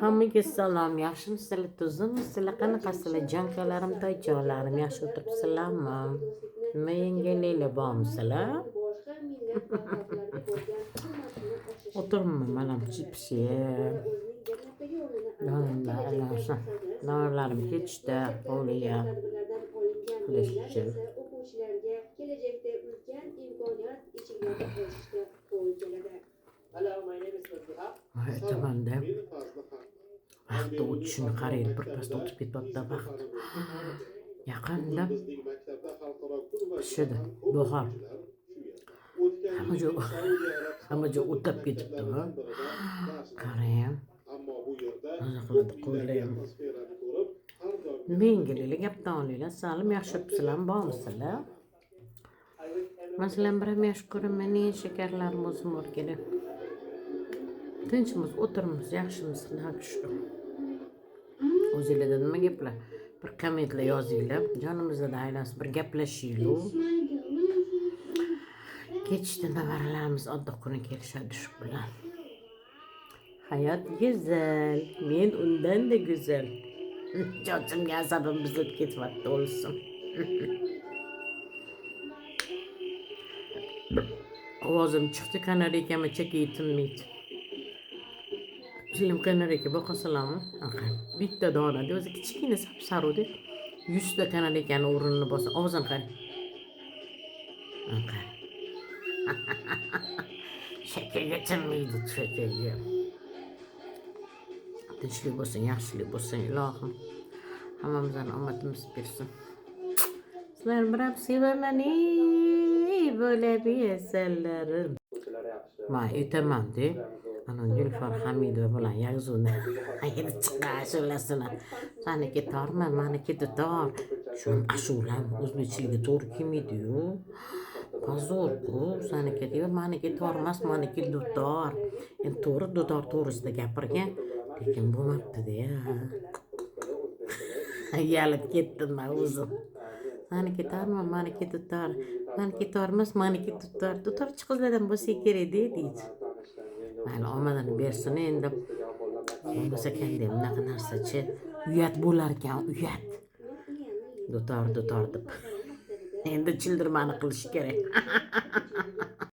Hammaga salom, yaxshimisizlar, tuzimmisizlar, qanaqasizlar, jonkalarim, toychalarim, yaxshi o'tiribsizlarmi? Nima yengilliklar bormisizlar? O'tiribman, mana chips yeb, donlarim ketishdi, hovliga qilish uchun. Aytamanda vaqtni o'tishini qarang, birpasda o'tib ketyapti vaqt. Yaqinda pishidi, buxor. Hamma joy o'tlab ketibdi. Qarang, maza qiladi qo'ylar. Nima yengilliklar, gapdan olinglar, salim yaxshi o'tiribsizlarmi, bormisizlar? Masalan, bir ham yaxshi ko'raman, shakarlarim o'zim o'rgilib. Tinchimiz, o'tirimiz, yaxshimiz, Xudoga shukr. O'zinglarda nima gaplar? Bir kommentlar yozinglar, jonimizda aylansin, bir gaplashinglar. Ketishdi nevaralarimiz oddiy kuni kelishadi shu bilan. Hayot go'zal, men undan-da go'zal. Chochimga asabimiz o'tib ketyapti o'lsin. Ovozim chiqdi, kanariykamga chekib tinmaydi. Film kanariyka boqasalarmi? Bitta donada o'zi kichkina sap-sarudi. 100 ta kanariykani o'rnini bosa, ovozini qarang. Shakarga tinmaydi, shakarga. Tinchlik bo'lsin, yaxshilik bo'lsin, ilohim. Hammamizdan omadimiz bersin. Sizlar bilan sevaman, bo'lib yesallarim. Men aytaman-da, ana Nilufar Hamidova bilan yozuvni aytib chiqqan ashulasini. Saniki torman, meniki dutor. Shu ashulam o'zbekchiligiga to'g'ri kelmaydi-yu. Pozor-ku, saniki deb, meniki tormas, meniki dutor. Endi to'g'ri dutor to'g'risida gapirgan, lekin bo'lmabdi-da. Yalib ketdim men o'zim. Meniki torman, meniki dutor. Meniki tormas, meniki dutor. Dutorchi qizlardan bo'lsa kerak deydi. Mayli, omadini bersin endi. Bo'lmasa ekan deb bunaqa narsachi uyat bo'lar ekan, uyat. Dutor deb. Endi childirmani qilish kerak.